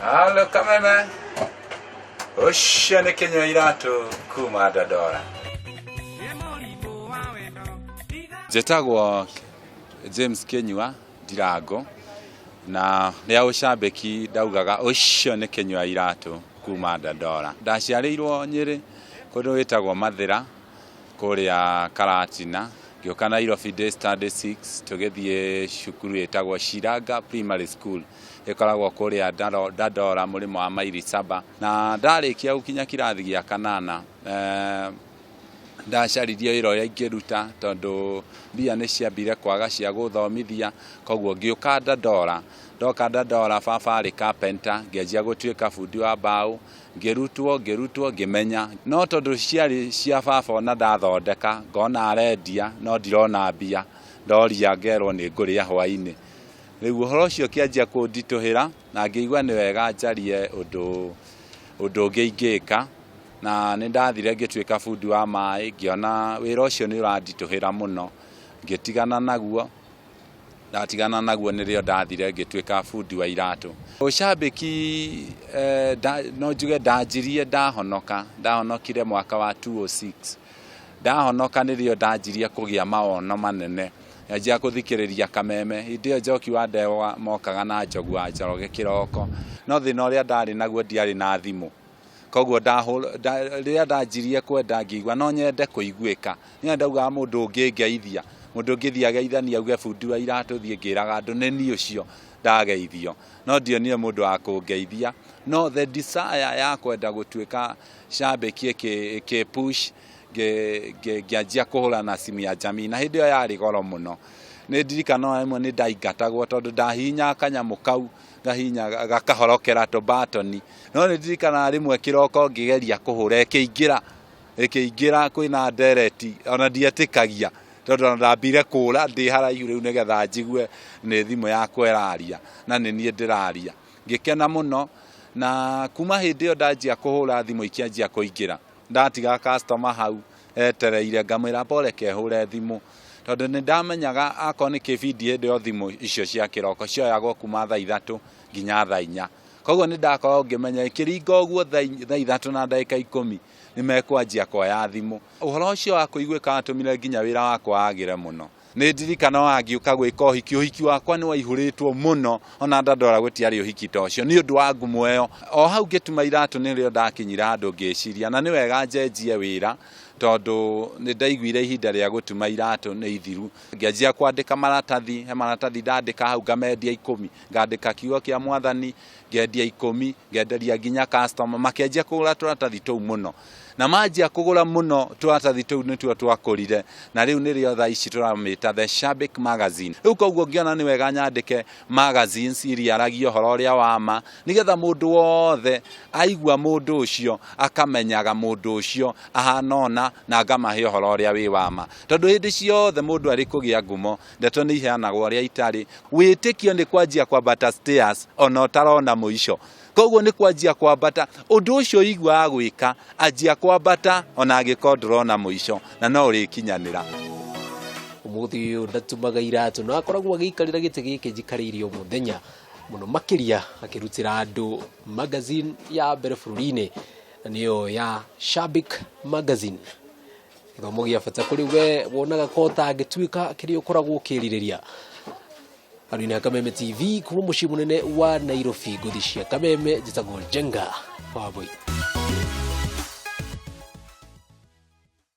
Hello, Kameme. Ocean Kinyua Iratu kuma Dadora. Jetagwo James Kinyua Dirago na ria ucambeki ndaugaga Ocean Kinyua Iratu kuma Dadora. Ndaciarĩirwo Nyeri kundu witagwo Mathira kuria Karatina ngioka Nairobi Day Study 6 tugithie cukuru itagwo Shiraga Primary School ikoragwo kuria Dadora murimo wa maili 7 na ndarikia gukinya kirathi gia kanana ndacaririe wira uria ingiruta tondu mbia ni ciambire kwaga cia guthomithia koguo ngioka Dadora ndoka Dadora baba ari carpenter ngianjia gutuika fundi wa mbao ngirutwo ngimenya no tondu ciari cia baba na ndathondeka ngona arendia no ndirona mbia ndoria ngerwo ni nguria hwaini riu uhoro ucio kianjia kundituhira na ngĩigua ni wega njarie undu ngĩingĩka na nĩ ndathire ngĩtuĩka fundi wa maĩ ngiona wĩra ũcio nĩ ũrandituhira muno ngĩtigana naguo ndatigana naguo nĩrĩo ndathire ngĩtuĩka fundi wa iratu ucambĩki no njuge ndanjirie ndahonokire mwaka wa 206 ndahonoka nĩrĩo ndanjirie kũgĩa maono manene yanjia kuthikiriria Kameme hĩndĩ njoki wa ndewa mokaga na njogu wa njoroge kiroko no thina ũrĩa ndarĩ naguo ndiarĩ na thimũ koguo rĩrĩa ndanjirie kwenda ngĩigua no nyende kũiguĩka nĩ ndauga mũndũ ũngĩngeithia mũndũ ũngĩthia geithania auge fundi wa iratu thiĩ ngĩraga andũ nĩ niĩ ũcio ndageithio no ndionire mũndũ wa kũngeithia no the desire ya kwenda gũtuĩka cambĩki ĩkĩpush ngĩanjia kũhũra na simu ya jamii na hĩndĩ ĩyo yarĩ goro mũno nĩ ndirikana ĩmwe nĩ ndaingatagwo tondũ ndahinya kanyamũ kau ngahinya gakahorokera tũbatoni no nĩ ndirikana rĩmwe kĩroko ngĩgeria kũhũra ĩkĩingĩra kwĩna ndereti ona ndietĩkagia tondu ndambire kũra ndĩ haraihu rĩu nĩgetha njigue nĩ thimũ yakwa ĩraria na nĩ niĩ ndĩraria ngĩkena mũno na kuma hĩndĩ ĩyo ndanjia kũhũra thimũ ikĩanjia kũingĩra ndatiga customer hau etereire ngamwĩra boreke hũre thimũ tondu nĩ ndamenyaga akorwo nĩ kĩbindi hĩndĩ ĩyo thimũ icio cia kĩroko cioyagwo kuma thaa 3 nginya thaa 4 koguo nĩ ndakorwo ngĩmenya ĩkĩringa ũguo thaa 3 na ndagĩka 10 nĩ mekwanjia kuoya thimũ ũhoro ũcio wa kũiguĩka watũmire nginya wĩra wakwa wagĩre mũno nĩ ndirikana wangiũka gwĩka ũhiki wakwa nĩ waihũrĩtwo mũno ona Dadora gũtiarĩ ũhiki ta ũcio nĩ ũndũ wa ngumo ĩyo o hau ngĩtuma iratu nĩrĩo ndakinyira andũ ngĩciria na nĩ wega njenjie wĩra tondu nĩ ndaiguire ihinda rĩa gũtuma iratu nĩ ithiru ngĩanjia kwandĩka maratathi ndandĩka hau ngamendia 10 ngandĩka kiugo kĩa Mwathani ngendia 10 ngenderia nginya customer makĩanjia kũgũra tũratathi tũu mũno na manjia kũgũra mũno tũratathi tũu nĩtuo twakũrire na rĩu nĩrĩo thaa ici tũramĩta The Shabik Magazine rĩu koguo ngĩona nĩ wega nyandĩke magazines iria aragia ũhoro ũrĩa wa ma nĩgetha mũndũ wothe aigua mũndũ ũcio akamenyaga mũndũ ũcio ahana ona na ngamahe ũhoro ũrĩa wĩ wa ma tondu hĩndĩ ciothe mũndũ arĩ kũgĩa ngumo ndeto nĩ iheanagwo ũrĩa itarĩ wĩtĩkio nĩ kwanjia kwambata stairs ona ũtarona mũico koguo nĩ kwanjia kwambata ũndũ ũcio igua gwĩka anjia kwambata ona angĩkorwo ndũrona mũico na no ũrĩkinyanĩra umuthi ũyũ ndatumaga iratu no akoragwo agĩikarĩra gĩtĩ gĩkĩ njikarĩirio mũthenya mũno makĩria akĩrutĩra andũ magazine ya mbere bũrũri-inĩ na nĩyo ya Shabik Magazine gĩthomo gĩa bata kũrĩ we wonaga kota angĩtuĩka kĩrĩa ũkoragwo ũkĩrirĩria Arina Kameme TV kuma mũciĩ mũnene wa Nairobi Ngũthi cia Kameme njĩtagwo Jenga Waboi.